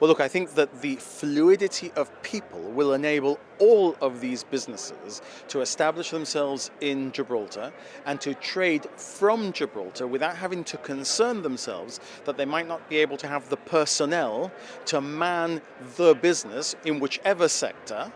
Well, look, I think that the fluidity of people will enable all of these businesses to establish themselves in Gibraltar and to trade from Gibraltar without having to concern themselves that they might not be able to have the personnel to man the business in whichever sector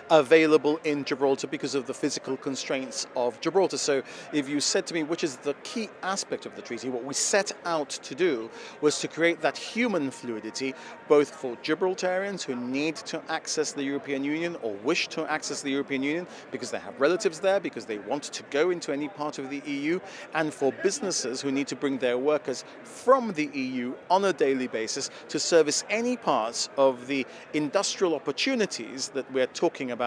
available in Gibraltar because of the physical constraints of Gibraltar. So if you said to me, which is the key aspect of the treaty, what we set out to do was to create that human fluidity, both for Gibraltarians who need to access the European Union or wish to access the European Union because they have relatives there, because they want to go into any part of the EU, and for businesses who need to bring their workers from the EU on a daily basis to service any parts of the industrial opportunities that we're talking about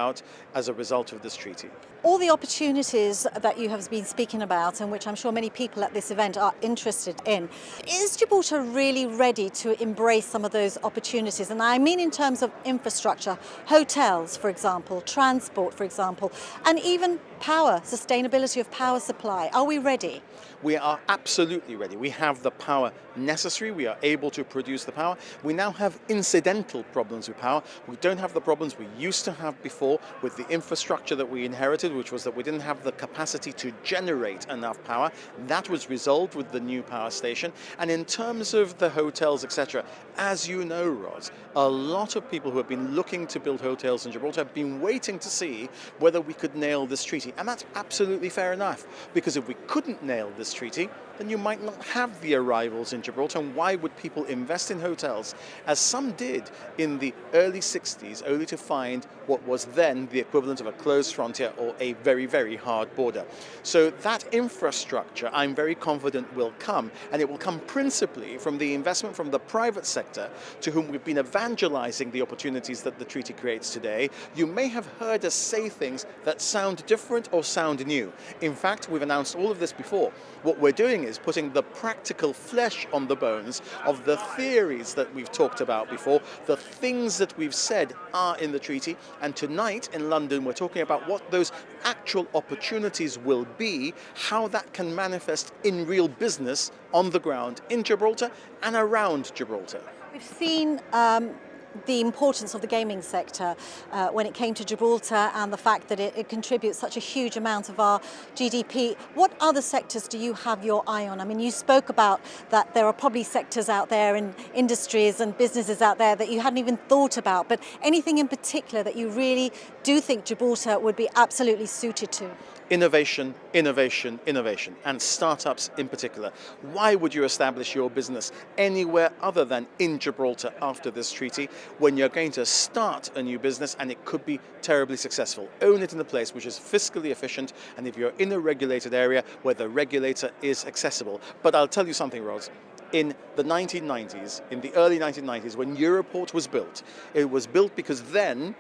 as a result of this treaty. All the opportunities that you have been speaking about, and which I'm sure many people at this event are interested in, is Gibraltar really ready to embrace some of those opportunities? And I mean in terms of infrastructure, hotels, for example, transport, for example, and even power, sustainability of power supply. Are we ready? We are absolutely ready. We have the power necessary. We are able to produce the power. We now have incidental problems with power. We don't have the problems we used to have before with the infrastructure that we inherited, which was that we didn't have the capacity to generate enough power. That was resolved with the new power station. And in terms of the hotels, etc., as you know, Ros, a lot of people who have been looking to build hotels in Gibraltar have been waiting to see whether we could nail this treaty. And that's absolutely fair enough, because if we couldn't nail this treaty, then you might not have the arrivals in Gibraltar. And why would people invest in hotels, as some did in the early 60s, only to find what was then the equivalent of a closed frontier or a very, very hard border? So that infrastructure, I'm very confident, will come, and it will come principally from the investment from the private sector, to whom we've been evangelizing the opportunities that the treaty creates today. You may have heard us say things that sound different or sound new. In fact, we've announced all of this before. What we're doing is putting the practical flesh on the bones of the theories that we've talked about before. The things that we've said are in the treaty, and tonight in London we're talking about what those actual opportunities will be, how that can manifest in real business on the ground in Gibraltar and around Gibraltar. We've seen the importance of the gaming sector when it came to Gibraltar, and the fact that it contributes such a huge amount of our GDP. What other sectors do you have your eye on? I mean, you spoke about that there are probably sectors out there and industries and businesses out there that you hadn't even thought about, but anything in particular that you really do think Gibraltar would be absolutely suited to? Innovation, innovation, innovation, and startups in particular. Why would you establish your business anywhere other than in Gibraltar after this treaty when you're going to start a new business and it could be terribly successful? Own it in a place which is fiscally efficient, and if you're in a regulated area where the regulator is accessible. But I'll tell you something, Ros. In the 1990s, in the early 1990s, when Europort was built, it was built because then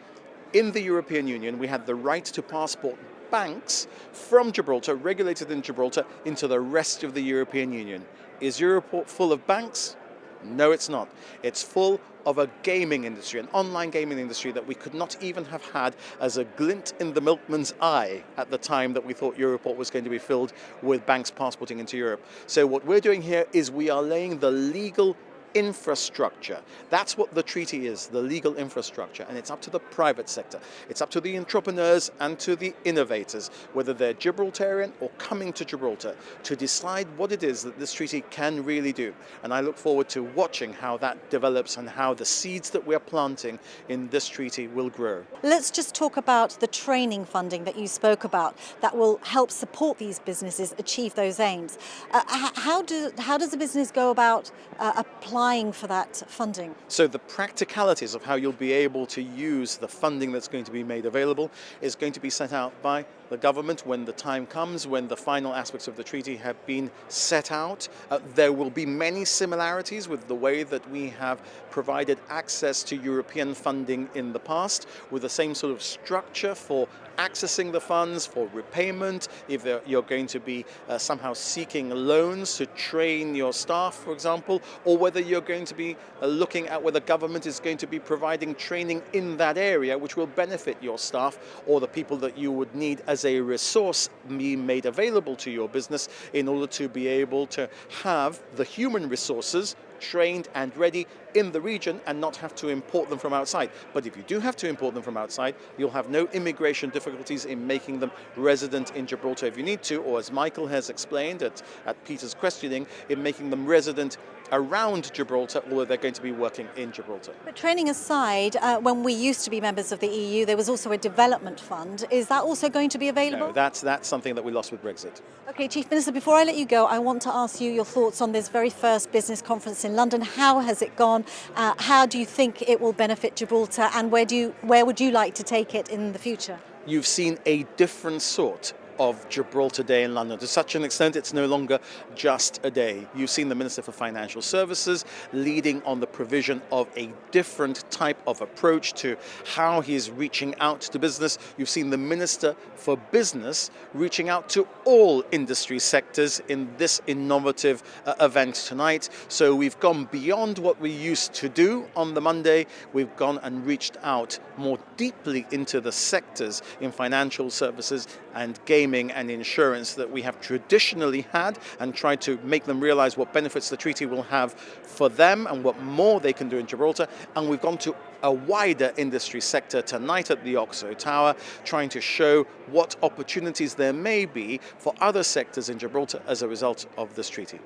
in the European Union we had the right to passport banks from Gibraltar, regulated in Gibraltar, into the rest of the European Union. Is Europort full of banks? No, it's not. It's full of a gaming industry, an online gaming industry that we could not even have had as a glint in the milkman's eye at the time that we thought Europort was going to be filled with banks passporting into Europe. So what we're doing here is we are laying the legal infrastructure. That's what the treaty is, the legal infrastructure, and it's up to the private sector. It's up to the entrepreneurs and to the innovators, whether they're Gibraltarian or coming to Gibraltar, to decide what it is that this treaty can really do. And I look forward to watching how that develops and how the seeds that we're planting in this treaty will grow. Let's just talk about the training funding that you spoke about that will help support these businesses achieve those aims. How does a business go about applying for that funding? So the practicalities of how you'll be able to use the funding that's going to be made available is going to be set out by the government when the time comes, when the final aspects of the treaty have been set out. There will be many similarities with the way that we have provided access to European funding in the past, with the same sort of structure for accessing the funds, for repayment, if you're going to be somehow seeking loans to train your staff, for example, or whether you're going to be looking at whether government is going to be providing training in that area which will benefit your staff or the people that you would need as a resource being made available to your business in order to be able to have the human resources trained and ready in the region and not have to import them from outside. But if you do have to import them from outside, you'll have no immigration difficulties in making them resident in Gibraltar if you need to, or as Michael has explained at Peter's questioning, in making them resident around Gibraltar, although they're going to be working in Gibraltar. But training aside, when we used to be members of the EU, there was also a development fund. Is that also going to be available? No, that's something that we lost with Brexit. Okay, Chief Minister, before I let you go, I want to ask you your thoughts on this very first business conference in London. How has it gone? How do you think it will benefit Gibraltar, and where would you like to take it in the future? You've seen a different sort of Gibraltar Day in London. To such an extent, it's no longer just a day. You've seen the Minister for Financial Services leading on the provision of a different type of approach to how he's reaching out to business. You've seen the Minister for Business reaching out to all industry sectors in this innovative event tonight. So we've gone beyond what we used to do on the Monday. We've gone and reached out more deeply into the sectors in financial services and gaming and insurance that we have traditionally had, and tried to make them realize what benefits the treaty will have for them and what more they can do in Gibraltar. And we've gone to a wider industry sector tonight at the Oxo Tower, trying to show what opportunities there may be for other sectors in Gibraltar as a result of this treaty.